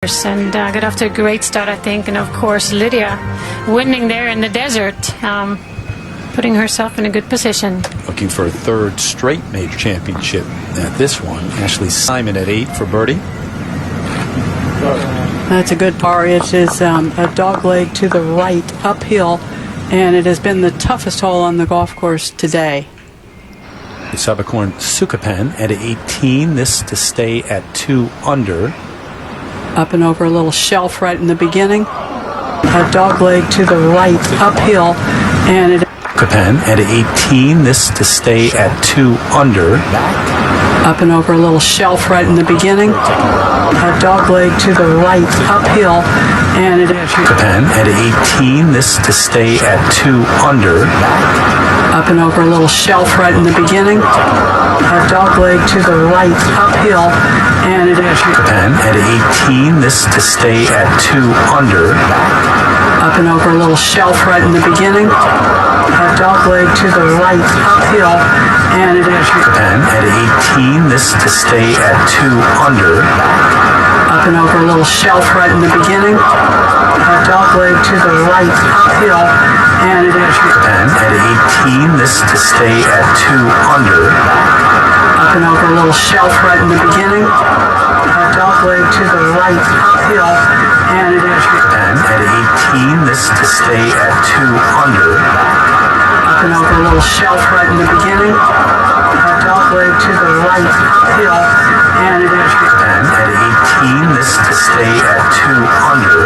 And got off to a great start, I think. And of course, Lydia winning there in the desert, putting herself in a good position. Looking for a third straight major championship at this one. Ashley Simon at 8 for birdie. That's a good par. It is a dog leg to the right, uphill, and it has been the toughest hole on the golf course today. Sabakorn Sukapan at 18. This to stay at 2 under. Up and over a little shelf right in the beginning. A dog leg to the right, uphill, and it... Sukapan at 18. This to stay at 2 under. Up and over a little shelf right in the beginning. A dog leg to the right, uphill, and it... Sukapan at 18. This to stay at 2 under. Up and over a little shelf right in the beginning. A dog leg to the right, uphill, and it... Sukapan at 18. This to stay at 2 under. Up and over a little shelf right in the beginning. A dog leg to the right, uphill, and it... Sukapan at 18. This to stay at 2 under. Up and over a little shelf right in the beginning. A dog leg to the right, uphill, and it... Sukapan at 18. This to stay at 2 under. Up and over a little shelf right in the beginning. A dog leg to the right, uphill, and it... Sukapan at 18. This to stay at 2 under. Up and over a little shelf right in the beginning. A dog leg to the right, uphill, and it... Sukapan at 18. This to stay at 2 under.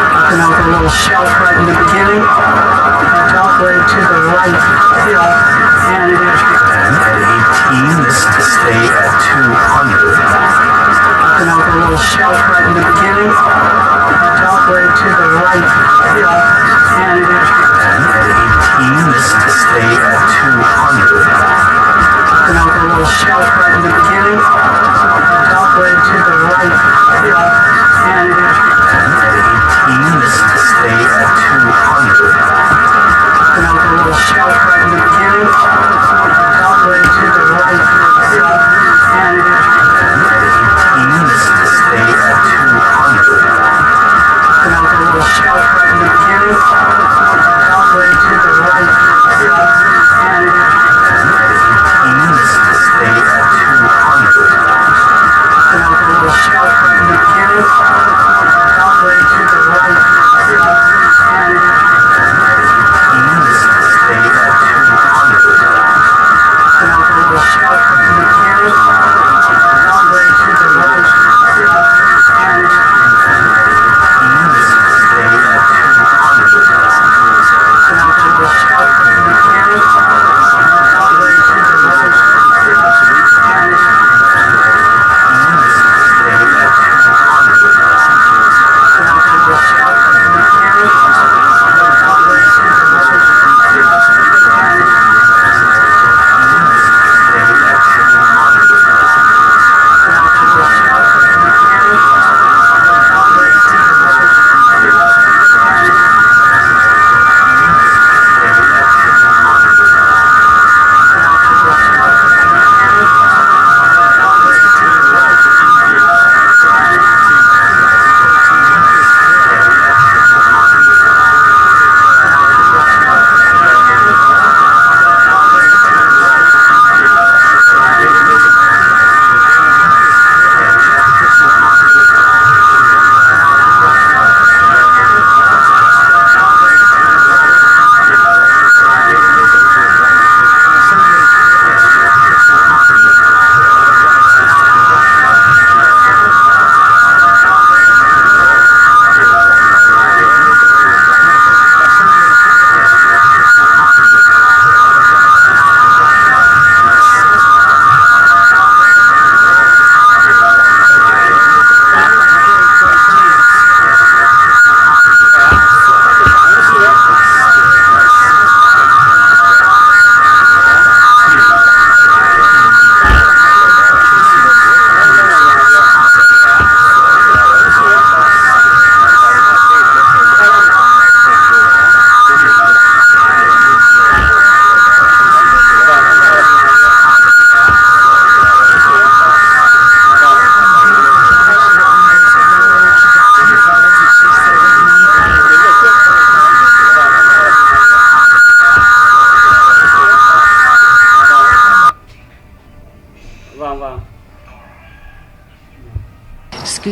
Up and over a little shelf right in the beginning. A dog leg to the right, uphill, and it... Sukapan at 18. This to stay at 2 under. Up and over a little shelf right in the beginning. A dog leg to the right, uphill, and it... Sukapan at 18. This to stay at 2 under. Up and over a little shelf right in the beginning. A dog leg to the right, uphill, and it... Sukapan at 18. This to stay at 2 under. Up and over a little shelf right in the beginning. A dog leg to the right, uphill, and it... Sukapan at 18. This to stay at 2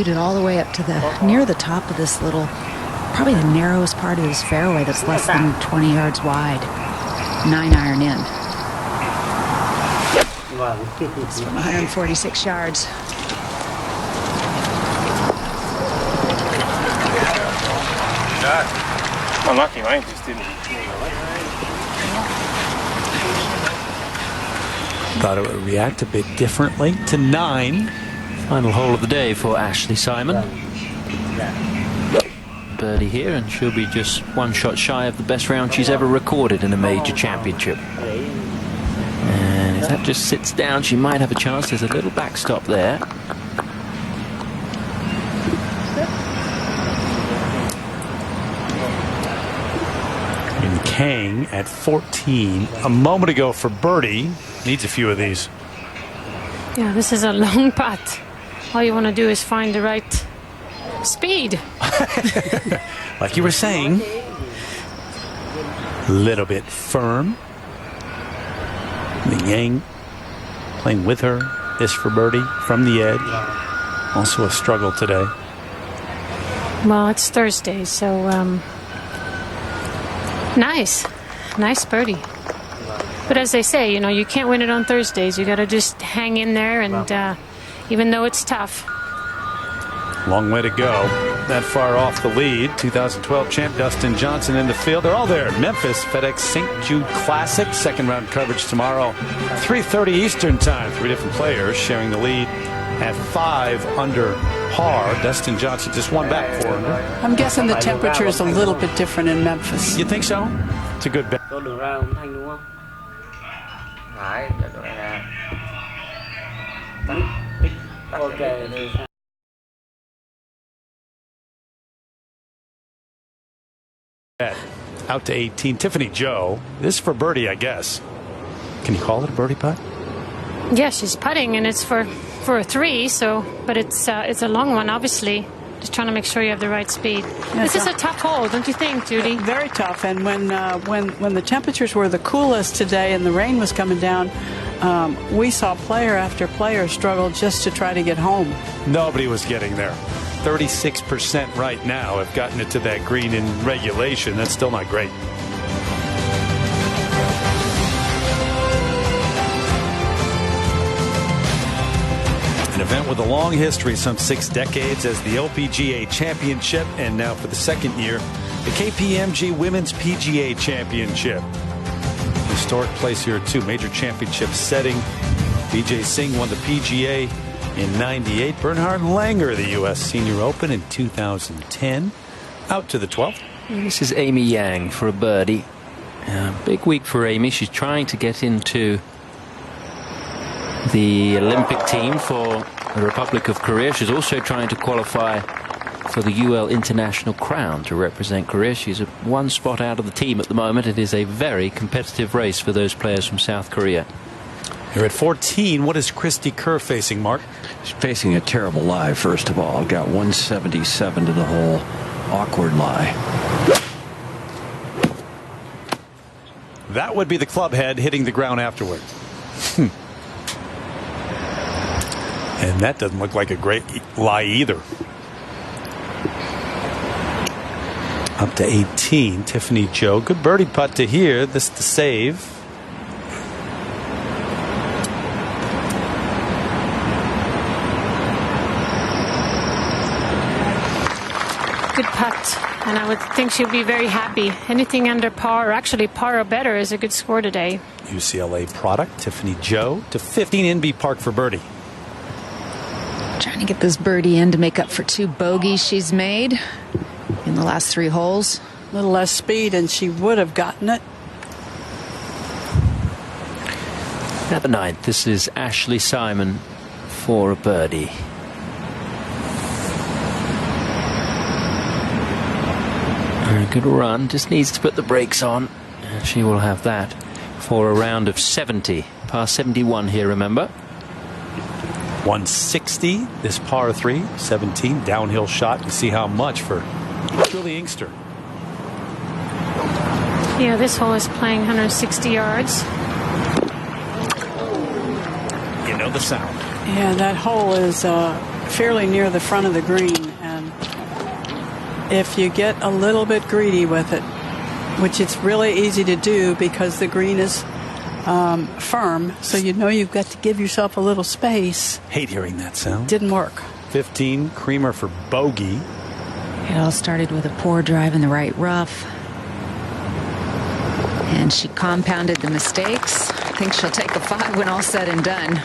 shoot it all the way up to near the top of this little, probably the narrowest part of this fairway that's less than 20 yards wide. 9-iron in. It's from 146 yards. Unlucky, mate. Just didn't. Thought it would react a bit differently to 9. Final hole of the day for Ashley Simon. Birdie here, and she'll be just one shot shy of the best round she's ever recorded in a major championship. And if that just sits down, she might have a chance. There's a little backstop there. And Kang at 14 a moment ago for birdie. Needs a few of these. Yeah, this is a long putt. All you want to do is find the right speed. Like you were saying, little bit firm. Yang playing with her. This for birdie from the edge. Also a struggle today. Well, it's Thursday, so nice birdie. But as they say, you know, you can't win it on Thursdays. You got to just hang in there, and even though it's tough. Long way to go. That far off the lead. 2012 champ Dustin Johnson in the field. They're all there at Memphis FedEx St. Jude Classic. Second round coverage tomorrow, 3:30 Eastern time. 3 different players sharing the lead at 5 under par. Dustin Johnson just one back, 4 under. I'm guessing the temperature is a little bit different in Memphis. You think so? It's a good bet. Out to 18. Tiffany Joe. This is for birdie, I guess. Can you call it a birdie putt? Yeah, she's putting, and it's for a 3. So, but it's a long one, obviously. Just trying to make sure you have the right speed. This is a tough hole, don't you think, Judy? Very tough. And when the temperatures were the coolest today and the rain was coming down, we saw player after player struggle just to try to get home. Nobody was getting there. 36% right now have gotten it to that green in regulation. That's still not great. An event with a long history, some 6 decades as the LPGA Championship, and now for the second year, the KPMG Women's PGA Championship. Historic place here too, major championship setting. Vijay Singh won the PGA in '98. Bernhard Langer, the U.S. Senior Open in 2010. Out to the 12th. This is Amy Yang for a birdie. Big week for Amy. She's trying to get into the Olympic team for the Republic of Korea. She's also trying to qualify for the UL International Crown to represent Korea. She's one spot out of the team at the moment. It is a very competitive race for those players from South Korea. Here at 14, what is Christy Kerr facing, Mark? She's facing a terrible lie, first of all. Got 177 to the hole. Awkward lie. That would be the club head hitting the ground afterward. And that doesn't look like a great lie either. Up to 18, Tiffany Joe. Good birdie putt to here. This to save. Good putt, and I would think she'll be very happy. Anything under par, or actually par or better, is a good score today. UCLA product, Tiffany Joe to 15 NB Park for birdie. Trying to get this birdie in to make up for 2 bogeys she's made in the last 3 holes. A little less speed, and she would have gotten it. At the 9th, this is Ashley Simon for a birdie. A good run, just needs to put the brakes on, and she will have that for a round of 70. Par 71 here, remember. 160, this par 3, 17, downhill shot. You see how much for Julie Inkster. Yeah, this hole is playing 160 yards. You know the sound. Yeah, that hole is fairly near the front of the green, and if you get a little bit greedy with it, which it's really easy to do because the green is firm, so you know you've got to give yourself a little space. Hate hearing that sound. Didn't work. 15, Creamer for bogey. It all started with a poor drive in the right rough. And she compounded the mistakes. I think she'll take a 5 when all's said and done.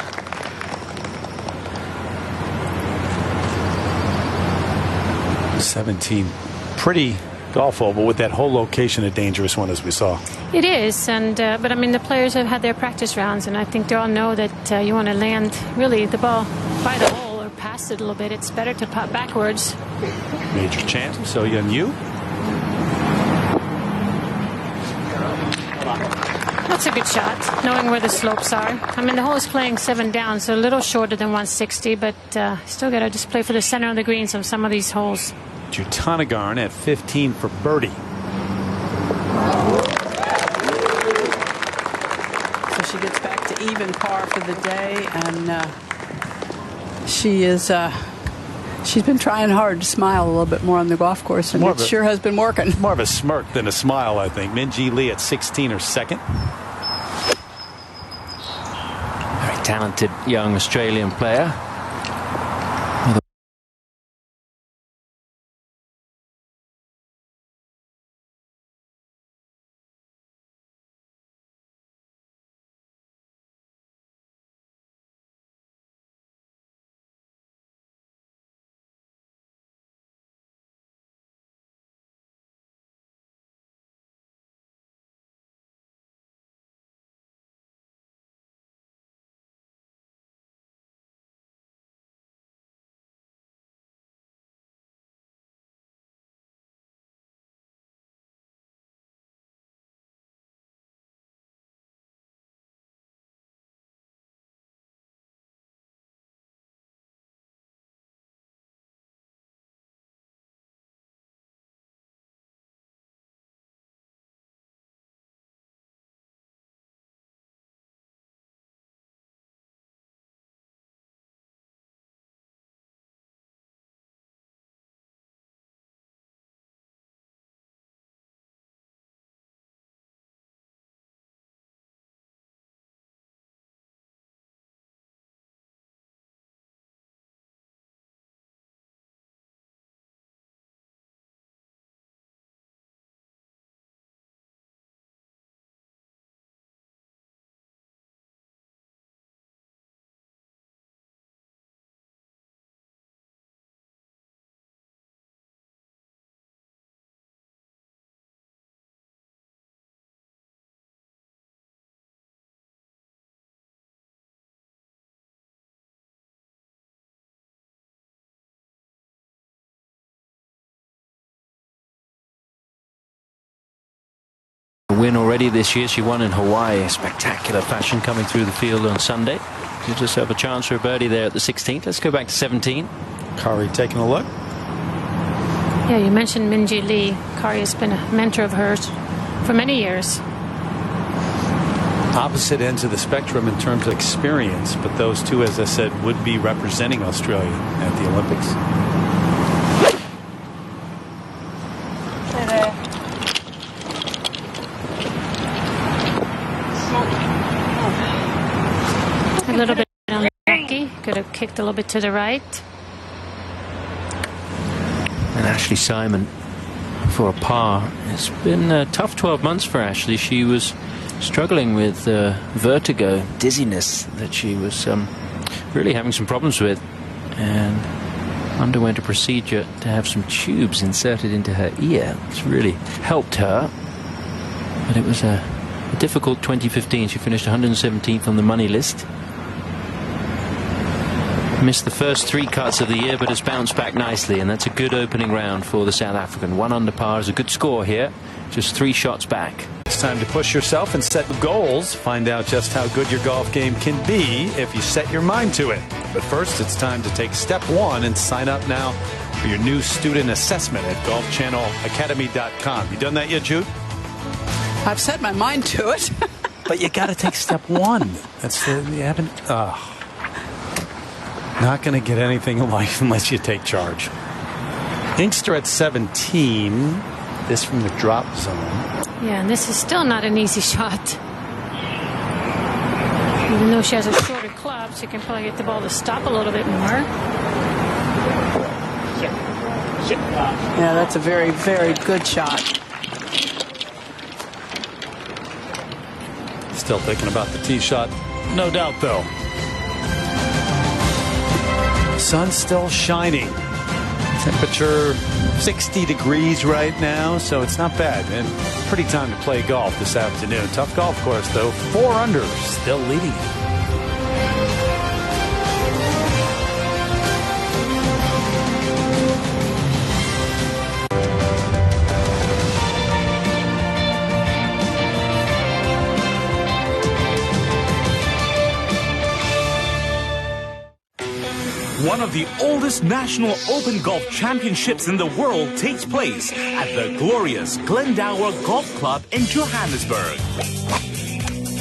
$17. Pretty golf hole, but with that whole location, a dangerous one, as we saw. It is, and but I mean, the players have had their practice rounds, and I think they all know that you want to land really the ball by the hole or past it a little bit. It's better to pop backwards. Major chance, GIorszáyou. That's a good shot, knowing where the slopes are. I mean, the hole is playing 7 down, so a little shorter than 160, but still got to just play for the center of the greens on some of these holes. Jutanagarn at 15 for birdie. So she gets back to even par for the day, and she's been trying hard to smile a little bit more on the golf course, and it sure has been working. More of a smirk than a smile, I think. Min-Ji Lee at 16 or second. Very talented young Australian player. Win already this year. She won in Hawaii, spectacular fashion coming through the field on Sunday. Gives herself a chance for a birdie there at the 16th. Let's go back to 17. Kari taking a look. Yeah, you mentioned Min-Ji Lee. Kari has been a mentor of hers for many years. Opposite ends of the spectrum in terms of experience, but those two, as I said, would be representing Australia at the Olympics. A little bit unlucky. Could have kicked a little bit to the right. And Ashley Simon for a par. It's been a tough 12 months for Ashley. She was struggling with vertigo, dizziness that she was really having some problems with, and underwent a procedure to have some tubes inserted into her ear. It's really helped her, but it was a difficult 2015. She finished 117th on the money list. Missed the first 3 cuts of the year, but has bounced back nicely, and that's a good opening round for the South African. 1 under par is a good score here, just 3 shots back. It's time to push yourself and set goals. Find out just how good your golf game can be if you set your mind to it. But first, it's time to take step 1 and sign up now for your new student assessment at golfchannelacademy.com. You done that yet, Jude? I've set my mind to it. But you got to take step 1. That's you haven't. Not going to get anything in life unless you take charge. Inkster at 17. This from the drop zone. Yeah, and this is still not an easy shot. Even though she has a shorter club, she can probably get the ball to stop a little bit more. Yeah, that's a very, very good shot. Still thinking about the tee shot. No doubt, though. Sun's still shining. Temperature 60 degrees right now, so it's not bad. And pretty time to play golf this afternoon. Tough golf course, though. 4 under, still leading it. One of the oldest national open golf championships in the world takes place at the glorious Glendower Golf Club in Johannesburg.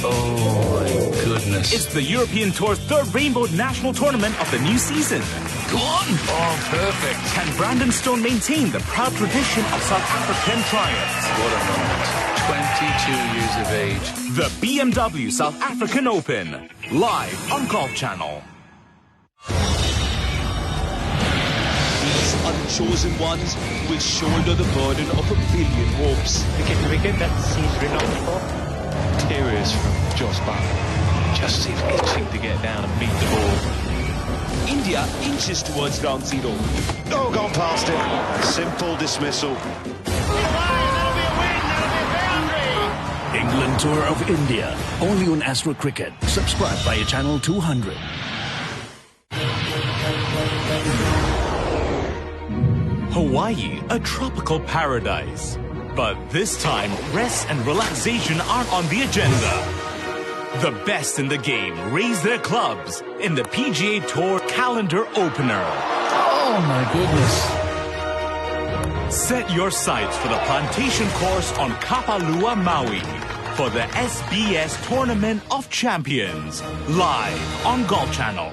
Oh my goodness. It's the European Tour's third Rainbow National Tournament of the new season. Go on. Oh, perfect. Can Brandon Stone maintain the proud tradition of South African triumphs? What a moment. 22 years of age. The BMW South African Open. Live on Golf Channel. Unchosen ones will shoulder the burden of a billion hopes. Wicket that he's renowned for. Interiors from Joss Button. Just seems itching to get down and beat the ball. India inches towards ground zero. Oh, gone past it. Simple dismissal. England Tour of India. Only on Astro Cricket. Subscribe via channel 200. Hawaii, a tropical paradise. But this time, rest and relaxation aren't on the agenda. The best in the game raise their clubs in the PGA Tour calendar opener. Oh my goodness. Set your sights for the plantation course on Kapalua, Maui for the SBS Tournament of Champions, live on Golf Channel.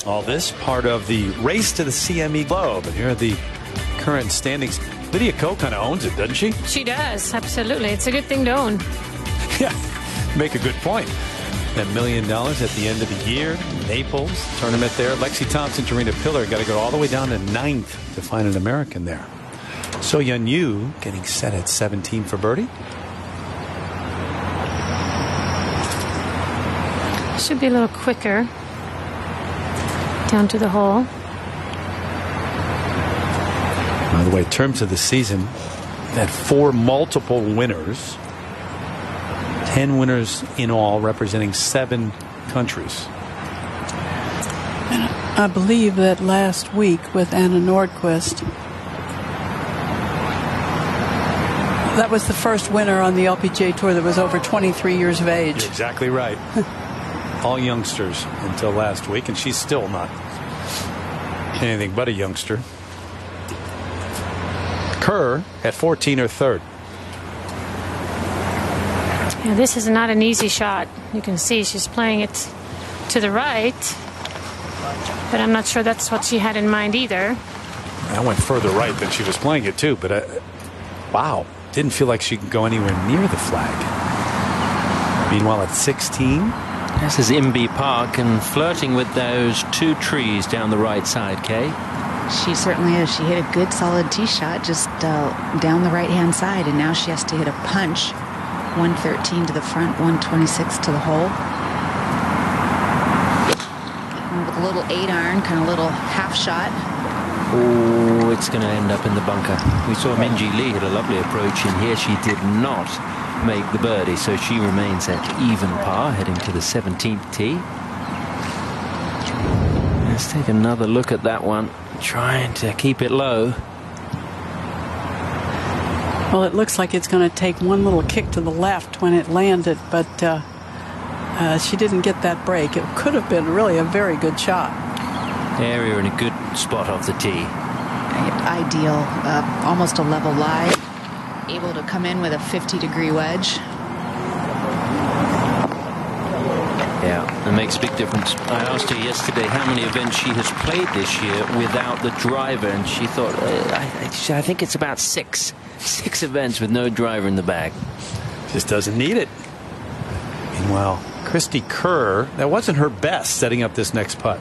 All this part of the race to the CME Globe. And here are the current standings. Lydia Ko kind of owns it, doesn't she? She does, absolutely. It's a good thing to own. Yeah, make a good point. That $1 million at the end of the year, Naples, tournament there. Lexi Thompson, Tarina Pillar got to go all the way down to 9th to find an American there. So Yeon Yu getting set at 17 for birdie. Should be a little quicker. Down to the hole. By the way, in terms of the season, that 4 multiple winners, 10 winners in all, representing 7 countries. And I believe that last week with Anna Nordquist, that was the first winner on the LPGA Tour that was over 23 years of age. You're exactly right. All youngsters until last week, and she's still not anything but a youngster. Kerr at 14 or third. Yeah, this is not an easy shot. You can see she's playing it to the right, but I'm not sure that's what she had in mind either. I went further right than she was playing it too, but wow, didn't feel like she could go anywhere near the flag. Meanwhile, at 16. This is Imby Park and flirting with those 2 trees down the right side, Kay. She certainly is. She hit a good solid tee shot just down the right-hand side, and now she has to hit a punch. 113 to the front, 126 to the hole. And with a little 8-iron, kind of little half shot. Oh, it's going to end up in the bunker. We saw Minjee Lee hit a lovely approach in here. She did not make the birdie, so she remains at even par, heading to the 17th tee. Let's take another look at that one, trying to keep it low. Well, it looks like it's going to take one little kick to the left when it landed, but she didn't get that break. It could have been really a very good shot. Area in a good spot off the tee. ideal, almost a level lie. Able to come in with a 50-degree wedge. Yeah, it makes a big difference. I asked her yesterday how many events she has played this year without the driver, and she thought, I think it's about 6. 6 events with no driver in the bag. Just doesn't need it. Meanwhile, Christy Kerr, that wasn't her best setting up this next putt.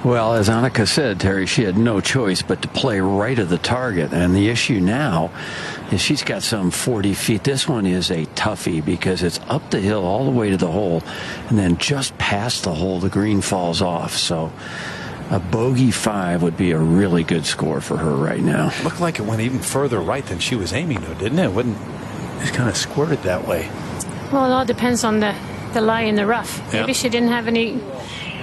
Well, as Annika said, Terry, she had no choice but to play right of the target. And the issue now is she's got some 40 feet. This one is a toughie because it's up the hill all the way to the hole. And then just past the hole, the green falls off. So a bogey 5 would be a really good score for her right now. Looked like it went even further right than she was aiming, though, didn't it? It wouldn't just kind of squirted that way. Well, it all depends on the lie in the rough. Maybe she didn't have any...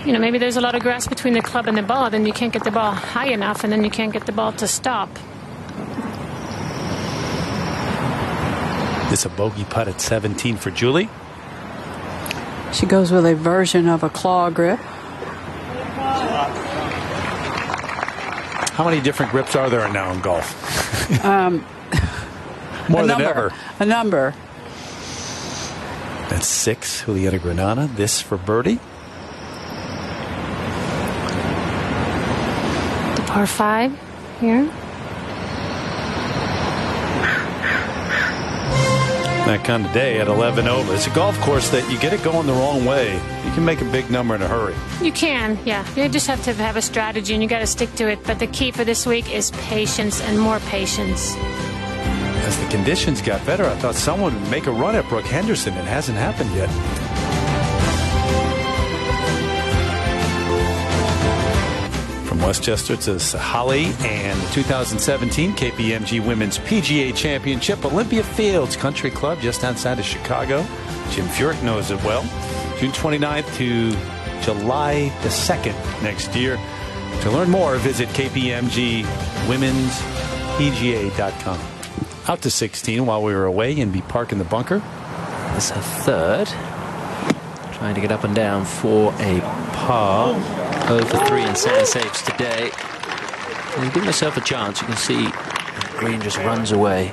You know, maybe there's a lot of grass between the club and the ball, then you can't get the ball high enough, and then you can't get the ball to stop. This a bogey putt at 17 for Julie. She goes with a version of a claw grip. How many different grips are there now in golf? More than ever. A number. That's 6, Julieta Granada. This for birdie. Par 5 here. That kind of day at 11 over. It's a golf course that you get it going the wrong way, you can make a big number in a hurry. You can, yeah. You just have to have a strategy and you got to stick to it. But the key for this week is patience and more patience. As the conditions got better, I thought someone would make a run at Brooke Henderson. It hasn't happened yet. From Westchester to Holly and the 2017 KPMG Women's PGA Championship, Olympia Fields Country Club just outside of Chicago. Jim Furyk knows it well. June 29th to July the 2nd next year. To learn more, visit KPMGWomen'sPGA.com. Out to 16 while we were away in B Park in the bunker. It's a third. Trying to get up and down for a par. Over 3 in sand safes today. And give myself a chance. You can see the green just runs away.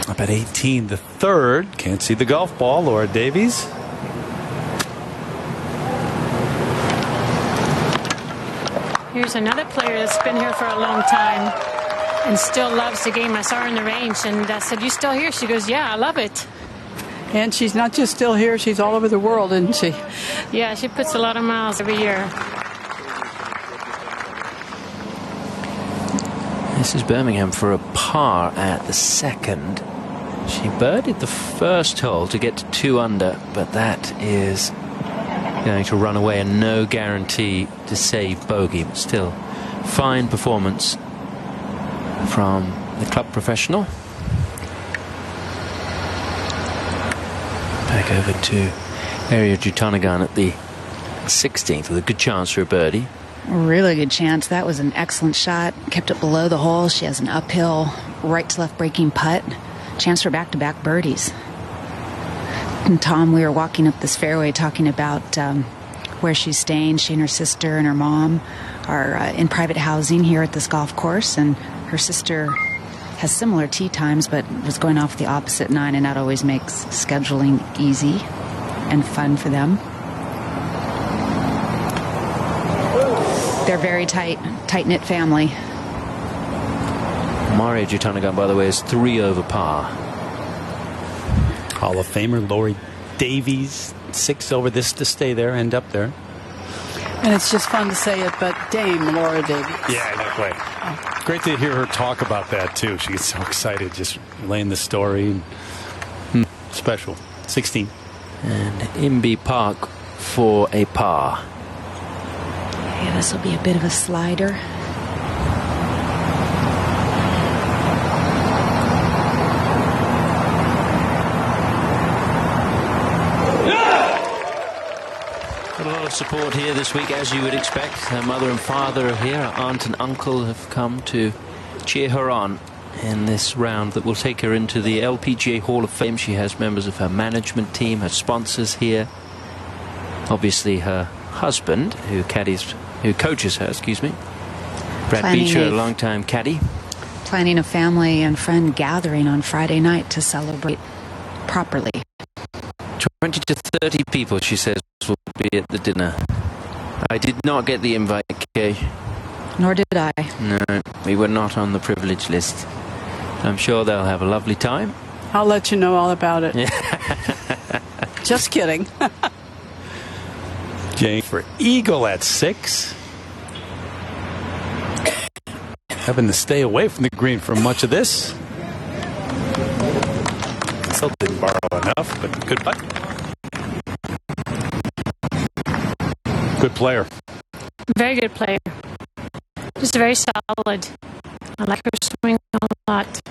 Up at 18, the third. Can't see the golf ball. Laura Davies. Here's another player that's been here for a long time and still loves the game. I saw her in the range and I said, "You still here?" She goes, "Yeah, I love it." And she's not just still here, she's all over the world, isn't she? Yeah, she puts a lot of miles every year. This is Birmingham for a par at the second. She birdied the first hole to get to 2 under, but that is going to run away and no guarantee to save bogey. But still, fine performance from the club professional. Back over to Maria Jutanagan at the 16th with a good chance for a birdie. Really good chance. That was an excellent shot. Kept it below the hole. She has an uphill right to left breaking putt. Chance for back-to-back birdies. And Tom, we were walking up this fairway talking about where she's staying. She and her sister and her mom are in private housing here at this golf course, and her sister has similar tee times but was going off the opposite 9, and that always makes scheduling easy and fun for them. They're very tight-knit family. Maria Jutanagan, by the way, is 3 over par. Hall of Famer Lori Davies, 6 over. This to stay there, end up there. And it's just fun to say it, but Dame Laura Davies. Yeah, that way. Great to hear her talk about that, too. She gets so excited just laying the story. Special. 16. And Imby Park for a par. Yeah, this will be a bit of a slider. Got a lot of support here this week, as you would expect. Her mother and father are here. Her aunt and uncle have come to cheer her on in this round that will take her into the LPGA Hall of Fame. She has members of her management team, her sponsors here. Obviously, her husband, who coaches her, Brad Planning Beecher, a a- long-time caddy. Planning a family and friend gathering on Friday night to celebrate properly. 20 to 30 people, she says, will be at the dinner. I did not get the invite, Kay. Nor did I. No, we were not on the privilege list. I'm sure they'll have a lovely time. I'll let you know all about it. Just kidding. Game for eagle at 6. Having to stay away from the green for much of this. Still didn't borrow enough, but good putt. Good player. Very good player. Just very solid. I like her swing a lot.